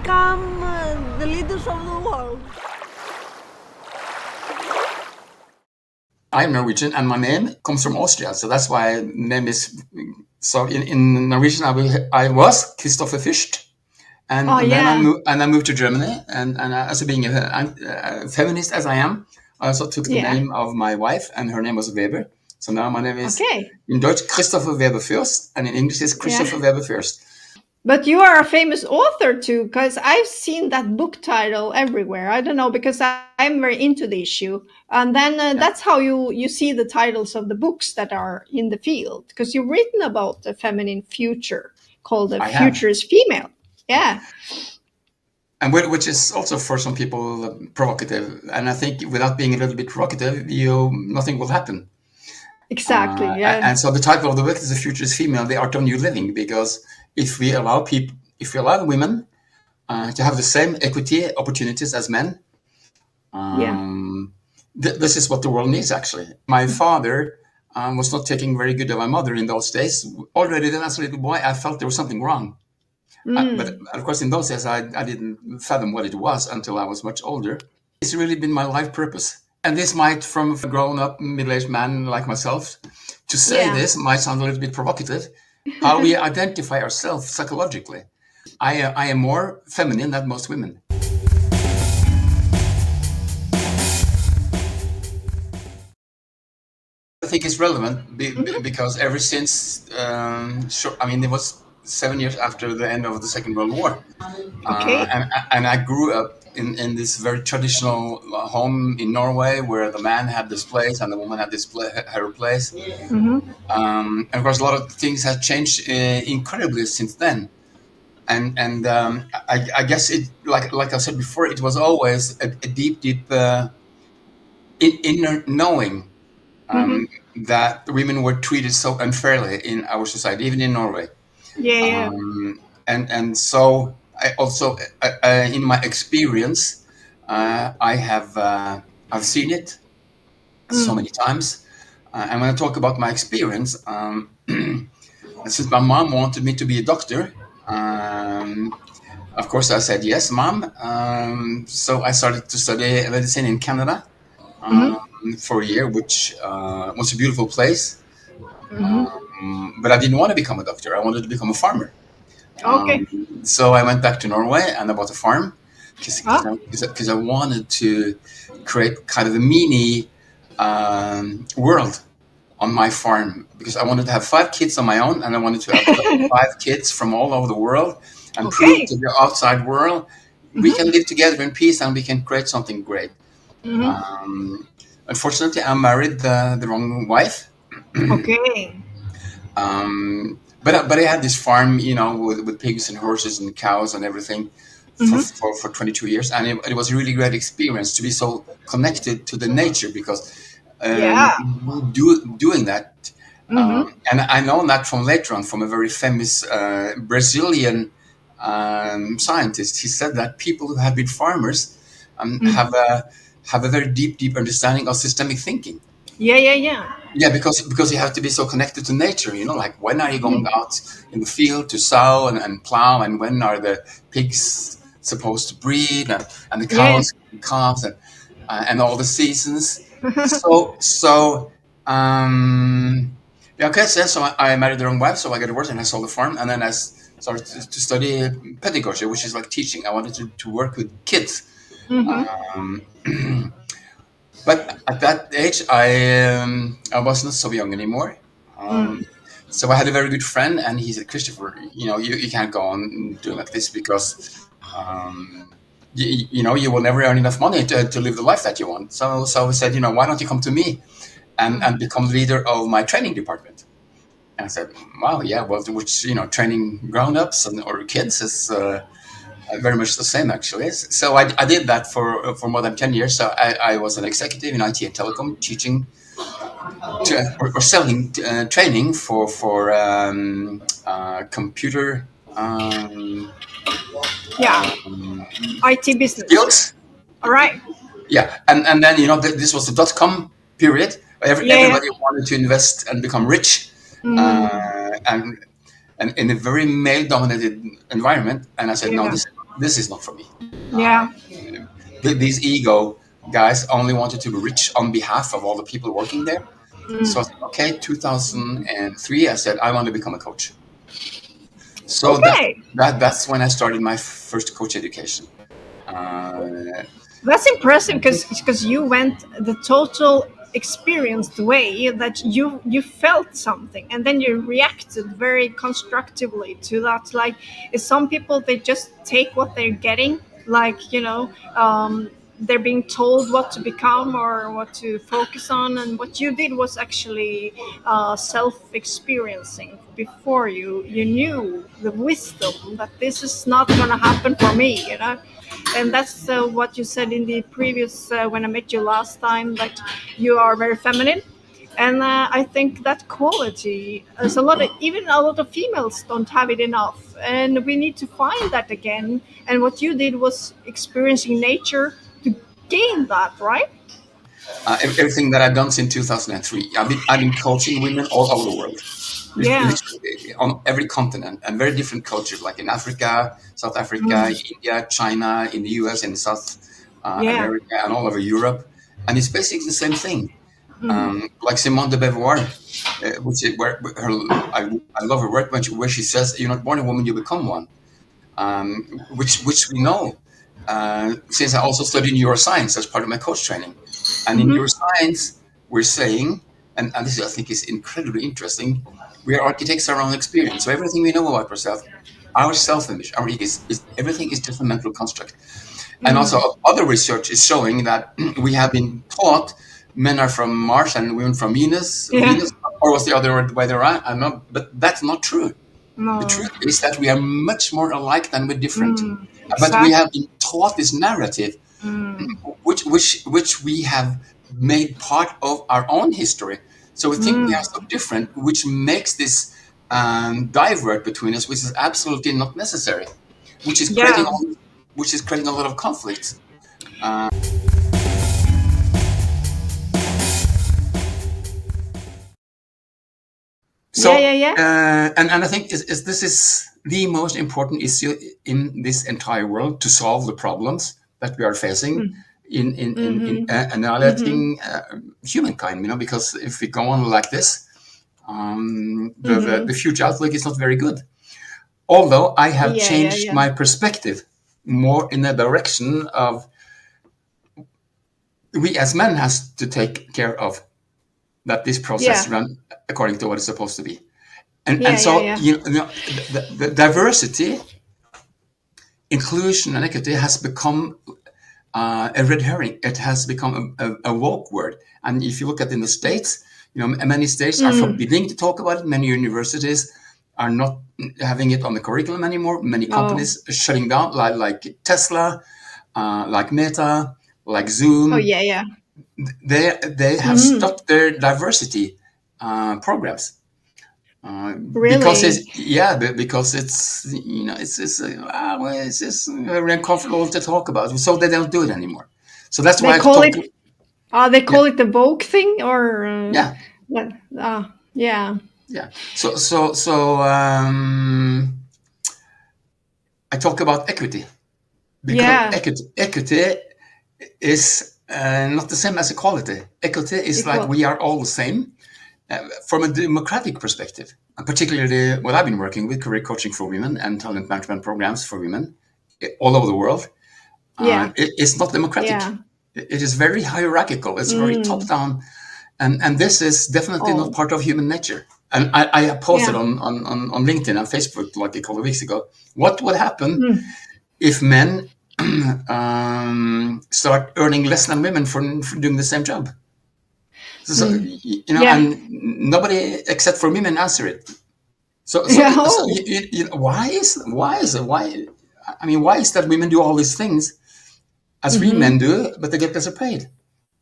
become the leaders of the world? I'm Norwegian, and my name comes from Austria, so that's why name is. So in Norwegian, I was Christopher Weber-Fürst, and then I moved to Germany, and as being a feminist as I am, I also took the name of my wife, and her name was Weber. So now my name is in Dutch Christopher Weber-Fürst, and in English is Christopher Weber-Fürst. But you are a famous author too, because I've seen that book title everywhere. I don't know, because I'm very into the issue. And then that's how you see the titles of the books that are in the field, because you've written about the feminine future called The Future is Female. Yeah. And which is also for some people provocative. And I think without being a little bit provocative, nothing will happen. Exactly. And so the title of the book is The Future is Female, the Art of New Living, because if we allow women to have the same equity opportunities as men, this is what the world needs, actually. My father was not taking very good of my mother in those days. Already then as a little boy, I felt there was something wrong. But of course, in those days, I didn't fathom what it was until I was much older. It's really been my life purpose. And this might, from a grown-up, middle-aged man like myself, to say this might sound a little bit provocative. How we identify ourselves psychologically. I am more feminine than most women. I think it's relevant because ever since, it was 7 years after the end of the Second World War. And I grew up in this very traditional home in Norway where the man had this place and the woman had her place. And of course, a lot of things have changed incredibly since then. And I guess it, like I said before, it was always a deep inner knowing that women were treated so unfairly in our society, even in Norway. And so I also, in my experience, I've seen it so many times. And when I talk about my experience, since my mom wanted me to be a doctor, of course I said yes, Mom. So I started to study medicine in Canada for a year, which was a beautiful place. But I didn't want to become a doctor. I wanted to become a farmer. So I went back to Norway and I bought a farm because I wanted to create kind of a mini world on my farm, because I wanted to have 5 kids on my own, and I wanted to have 5 kids from all over the world and prove to the outside world we can live together in peace and we can create something great. Unfortunately, I married the wrong wife. But I had this farm, with pigs and horses and cows and everything for 22 years. And it was a really great experience to be so connected to the nature, because doing that. And I know that from later on, from a very famous Brazilian scientist. He said that people who have been farmers have a very deep understanding of systemic thinking. Yeah, because you have to be so connected to nature, like when are you going out in the field to sow and plow, and when are the pigs supposed to breed, and the cows and calves and all the seasons. So I married the wrong wife, so I got divorced and I sold the farm, and then I started to study pedagogy, which is like teaching. I wanted to work with kids. But at that age, I wasn't so young anymore. So I had a very good friend, and he said, Christopher, you can't go on doing like this, because you will never earn enough money to live the life that you want. So I said, why don't you come to me and become leader of my training department? And I said, wow, yeah, well, which, training grown-ups or kids is very much the same, actually. So I did that for more than 10 years. So I was an executive in IT and telecom, teaching or selling training for computer IT business skills. All right. Yeah, and then this was the .com period. Everybody wanted to invest and become rich, and in a very male-dominated environment. And I said, no, this is not this is not for me. Yeah. These ego guys only wanted to be rich on behalf of all the people working there. So I said, okay, 2003, I said, I want to become a coach. So Okay. that's when I started my first coach education. Uh, That's impressive because you went the total experienced way that you felt something and then you reacted very constructively to that. Like, some people, they just take what they're getting, like, they're being told what to become or what to focus on, and what you did was actually self-experiencing. Before you knew the wisdom that this is not going to happen for me. And that's what you said in the previous when I met you last time, that you are very feminine. And I think that quality is even a lot of females don't have it enough, and we need to find that again. And what you did was experiencing nature to gain that, right? everything that I've done since 2003. I've been coaching women all over the world, Yeah. literally on every continent, and very different cultures, like in Africa, South Africa, Mm. India, China, in the US, in South Yeah. America, and all over Europe. And it's basically the same thing. Mm. Like Simone de Beauvoir, which is where her, I love her work where she says, "You're not born a woman, you become one," which we know. Since I also studied neuroscience as part of my coach training. And in Hmm. neuroscience, we're saying, and this I think is incredibly interesting, we are architects of our own experience. So everything we know about ourselves, our self-image, our ego, everything is just a mental construct. And also Mm. other research is showing that we have been taught men are from Mars and women from Venus. Yeah. Or was the other way around? I'm not, but that's not true. The No. truth is that we are much more alike than we're different. Mm. But we have Exactly. been taught this narrative, Mm. which we have made part of our own history. So we think we are so Mm. different, which makes this divert between us, which is absolutely not necessary, which is creating Yeah. all, which is creating a lot of conflicts. Yeah. So, Yeah. Yeah. and I think this is the most important issue in this entire world, to solve the problems that we are facing Mm. in Mm-hmm. Mm-hmm. annihilating humankind. Because if we go on like this, the Mm-hmm. future outlook is not very good. Although I have Yeah. Yeah. changed Yeah. my perspective more in the direction of we as men has to take care of that this process Yeah. run according to what it's supposed to be. And Yeah. Yeah. so, Yeah. the diversity, inclusion, and equity has become a red herring. It has become a woke word. And if you look at in the States, many states are Mm. forbidding to talk about it. Many universities are not having it on the curriculum anymore. Many Oh. companies are shutting down, like Tesla, like Meta, like Oh. Zoom. Yeah. Yeah. They have Mm. stopped their diversity programs. Because Really? it's just very uncomfortable to talk about, so they don't do it anymore. So that's They why I call talk. it. They Yeah, call it the Vogue thing, or yeah, what? Yeah. yeah. I talk about equity, because Yeah. equity is not the same as equality. Equity is like Equal. we are all the same from a democratic perspective. And particularly what I've been working with, career coaching for women and talent management programs for women all over the world. Yeah. It's not democratic. Yeah. It is very hierarchical. It's very top Mm. down, and this is definitely not Oh. part of human nature. And I posted Yeah. on LinkedIn and Facebook like a couple of weeks ago. What would happen Mm. if men start earning less than women for doing the same job? Mm. Yeah. And nobody except for women answer it. Yeah. Oh. Why is that women do all these things as we men Mm-hmm. do, but they get lesser paid?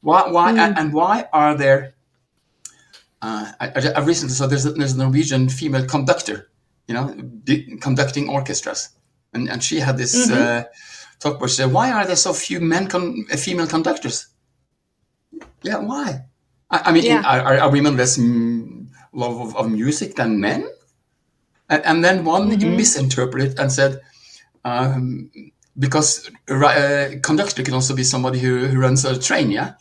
Why Mm. and why are there? I recently saw there's a Norwegian female conductor, conducting orchestras, and she had this Mm-hmm. talk where she said, "Why are there so few female conductors? Yeah, why? Yeah. Are women less love of music than men?" And then one Mm-hmm. misinterpreted and said, um, because conductor can also be somebody who runs a train, yeah?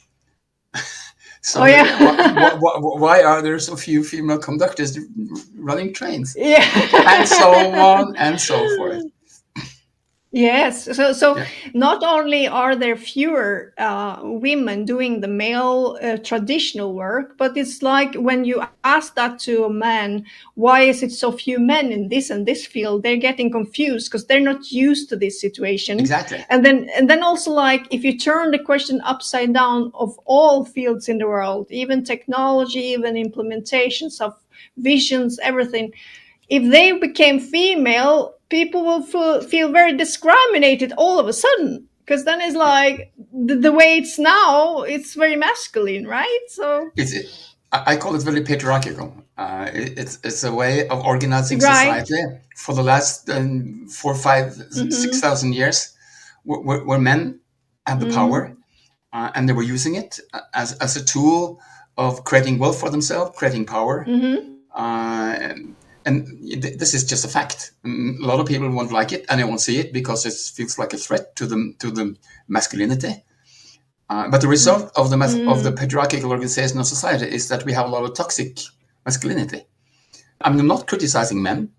So why are there so few female conductors running trains? Yeah. And so on and so forth. Yes. So not only are there fewer women doing the male traditional work, but it's like when you ask that to a man, why is it so few men in this and this field? They're getting confused because they're not used to this situation. Exactly. And then also, like, if you turn the question upside down of all fields in the world, even technology, even implementations of visions, everything, if they became female, people will feel very discriminated all of a sudden, because then it's like the way it's now, it's very masculine, right? So I call it very patriarchal. It's a way of organizing right. society for the last 4, 5, 6,000 years, where men had the power, and they were using it as a tool of creating wealth for themselves, creating power. And this is just a fact. A lot of people won't like it and they won't see it because it feels like a threat to the masculinity. But the result of the patriarchal organization of society is that we have a lot of toxic masculinity. I'm not criticizing men,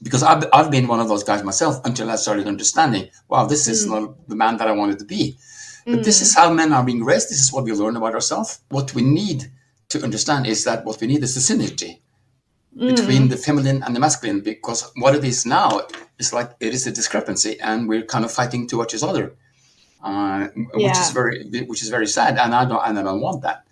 because I've been one of those guys myself until I started understanding, wow, this is not the man that I wanted to be. But this is how men are being raised. This is what we learn about ourselves. What we need to understand is that what we need is the synergy between the feminine and the masculine, because what it is now is like it is a discrepancy, and we're kind of fighting towards each other, which is very sad, and I don't want that.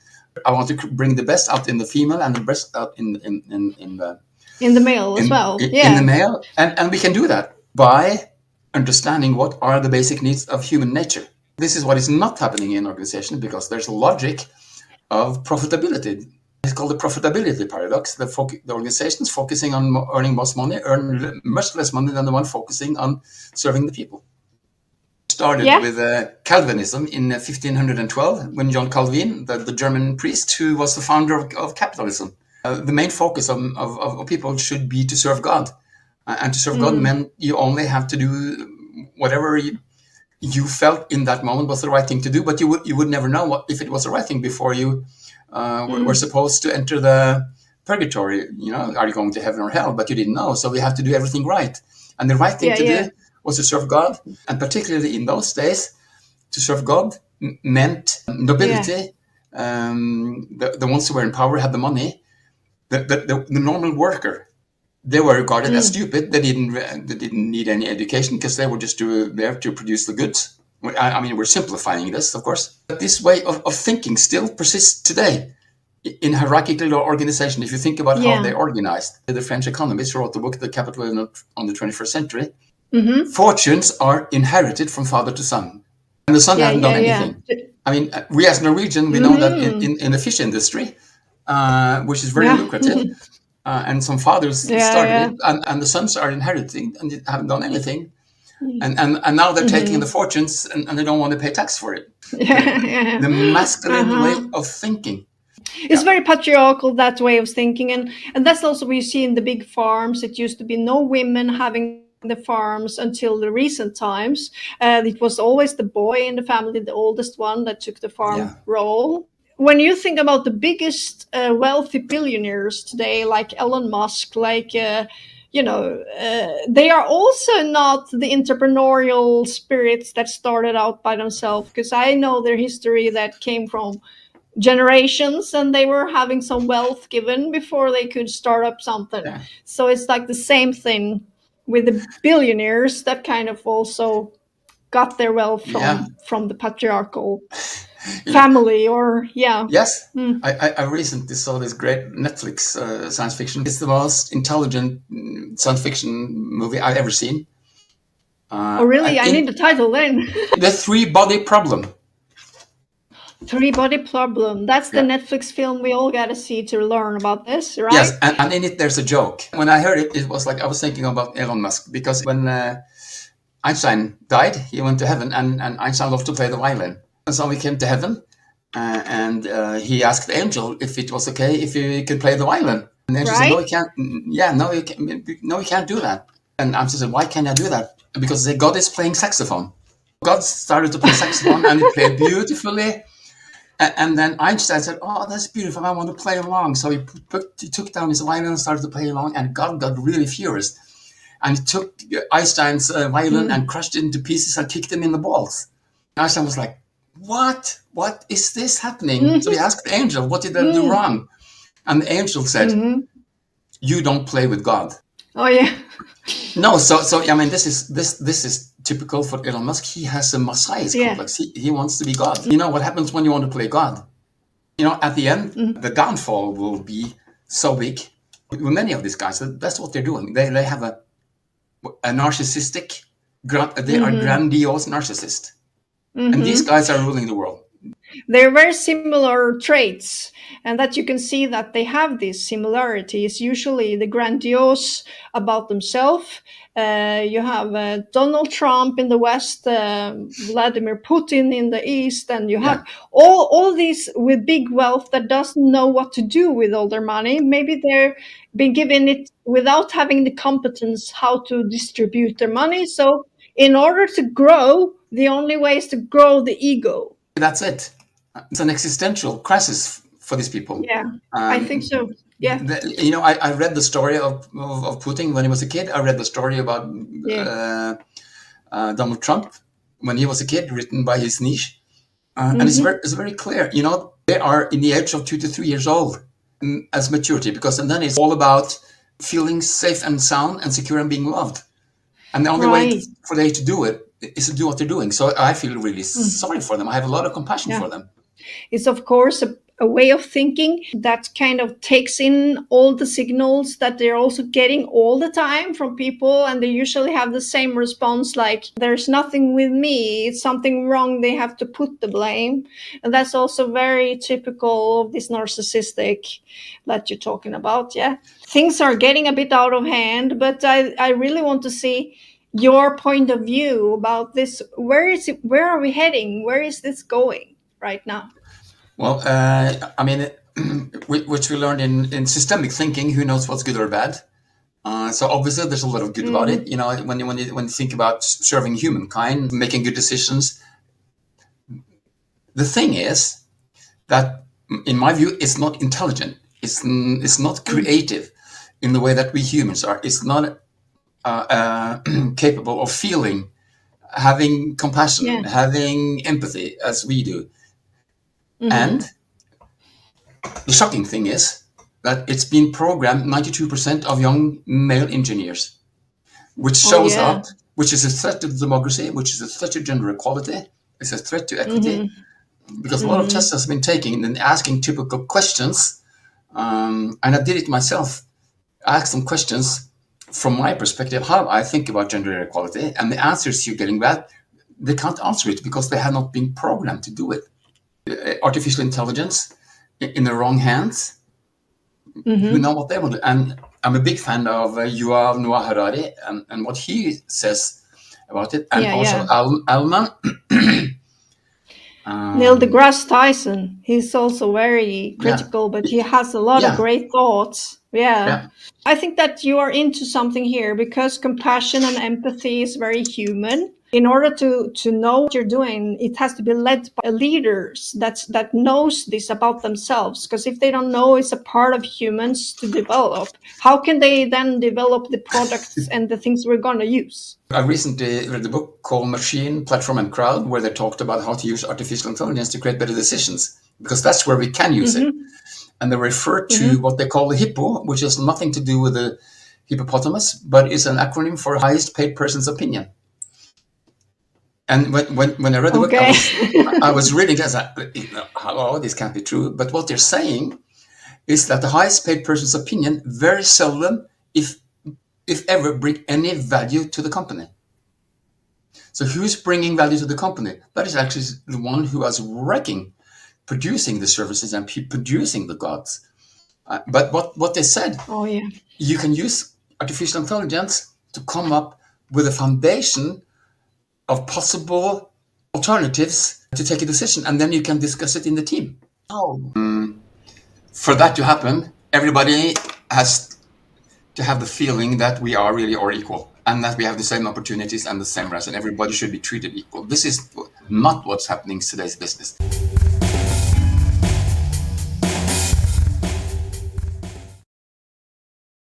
I want to bring the best out in the female and the best out in the male as well. In the male, and we can do that by understanding what are the basic needs of human nature. This is what is not happening in organization, because there's a logic of profitability. It's called the profitability paradox. The organizations focusing on earning most money earn much less money than the one focusing on serving the people. Started with Calvinism in 1512, when John Calvin, the German priest who was the founder of capitalism. The main focus of people should be to serve God. And to serve God meant you only have to do whatever you felt in that moment was the right thing to do, but you would never know if it was the right thing before you were supposed to enter the purgatory. You know, are you going to heaven or hell? But you didn't know, so we have to do everything right. And the right thing to do was to serve God, and particularly in those days, to serve God meant nobility. The ones who were in power had the money. The normal worker, they were regarded as stupid. They didn't need any education, because they were just there to produce the goods. I mean, we're simplifying this, of course, but this way of thinking still persists today in hierarchical organization. If you think about how they organized, the French economists wrote the book, The Capital on the 21st Century. Fortunes are inherited from father to son, and the son hasn't done anything. I mean, we as Norwegian, we know that in the fish industry, which is very lucrative, and some fathers started it, and the sons are inheriting and they haven't done anything. And now they're taking the fortunes, and they don't want to pay tax for it. The masculine way of thinking. It's very patriarchal, that way of thinking, and that's also what you see in the big farms. It used to be no women having the farms until the recent times. It was always the boy in the family, the oldest one, that took the farm role. When you think about the biggest wealthy billionaires today, like Elon Musk, like they are also not the entrepreneurial spirits that started out by themselves, because I know their history that came from generations, and they were having some wealth given before they could start up something. So it's like the same thing with the billionaires that kind of also got their wealth from the patriarchal family, or Yes. I recently saw this great Netflix science fiction. It's the most intelligent science fiction movie I've ever seen. Oh really? I need the title then. The Three-Body Problem. Three-Body Problem. That's the Netflix film we all gotta see to learn about this, right? Yes, and in it there's a joke. When I heard it, it was like I was thinking about Elon Musk, because when Einstein died, he went to heaven, and Einstein loved to play the violin. And so he came to heaven, and he asked the angel if it was okay if he could play the violin. And the angel said, no, he can't. Yeah, no, he can't do that. And Einstein said, why can't I do that? because God is playing saxophone. God started to play saxophone and he played beautifully. And then Einstein said, "Oh, that's beautiful. I want to play along." So he took down his violin and started to play along. And God got really furious. And he took Einstein's violin and crushed it into pieces and kicked him in the balls. Einstein was like, "What? What is this happening?" So he asked the angel, "What did I do wrong?" And the angel said, "You don't play with God." Oh yeah. No, so I mean, this is typical for Elon Musk. He has a messiah complex. He wants to be God. You know what happens when you want to play God? You know, at the end, the downfall will be so big. With many of these guys, that's what they're doing. They have a narcissistic, they are grandiose narcissists. And these guys are ruling the world. They're very similar traits, and that you can see that they have these similarities. Usually the grandiose about themselves. You have Donald Trump in the West, Vladimir Putin in the East, and you have all these with big wealth that doesn't know what to do with all their money. Maybe they're been given it without having the competence how to distribute their money. So in order to grow, the only way is to grow the ego. That's it. It's an existential crisis for these people. Yeah, I think so. Yeah. You know, I read the story of Putin when he was a kid. I read the story about Donald Trump when he was a kid, written by his niece. And it's very clear. You know, they are in the age of 2 to 3 years old as maturity, because and then it's all about feeling safe and sound and secure and being loved. And the only way for them to do it is to do what they're doing. So I feel really sorry for them. I have a lot of compassion for them. It's, of course, a way of thinking that kind of takes in all the signals that they're also getting all the time from people. And they usually have the same response, like, there's nothing with me, it's something wrong, they have to put the blame. And that's also very typical of this narcissistic that you're talking about. Yeah. Things are getting a bit out of hand, but I really want to see your point of view about this. Where is it? Where are we heading? Where is this going right now? Well, I mean, which we learned in systemic thinking, who knows what's good or bad. So obviously there's a lot of good about it. You know, when you think about serving humankind, making good decisions. The thing is that, in my view, it's not intelligent. It's not creative in the way that we humans are. It's not capable of feeling, having compassion, having empathy as we do. And the shocking thing is that it's been programmed 92% of young male engineers, which shows up, which is a threat to democracy, which is a threat to gender equality, it's a threat to equity, because a lot of tests has been taken and asking typical questions, and I did it myself. I asked some questions from my perspective, how I think about gender equality, and the answers you're getting back, they can't answer it because they have not been programmed to do it. Artificial intelligence in the wrong hands, who know what they want to do. And I'm a big fan of Yuval Noah Harari and what he says about it, and also Alman. Neil deGrasse Tyson, he's also very critical, but he has a lot of great thoughts. I think that you are into something here, because compassion and empathy is very human. In order to know what you're doing, it has to be led by leaders that knows this about themselves. Because if they don't know it's a part of humans to develop, how can they then develop the products and the things we're going to use? I recently read a book called Machine, Platform and Crowd, where they talked about how to use artificial intelligence to create better decisions, because that's where we can use it. And they refer to what they call the hippo, which has nothing to do with the hippopotamus, but is an acronym for highest paid person's opinion. And when I read the book, I was reading this, hello, this can't be true. But what they're saying is that the highest paid person's opinion very seldom, if ever, bring any value to the company. So who's bringing value to the company? That is actually the one who is producing the services and producing the gods. But what they said, you can use artificial intelligence to come up with a foundation of possible alternatives to take a decision, and then you can discuss it in the team. For that to happen, everybody has to have the feeling that we are really all equal. and that we have the same opportunities and the same rights, and everybody should be treated equal. This is not what's happening in today's business.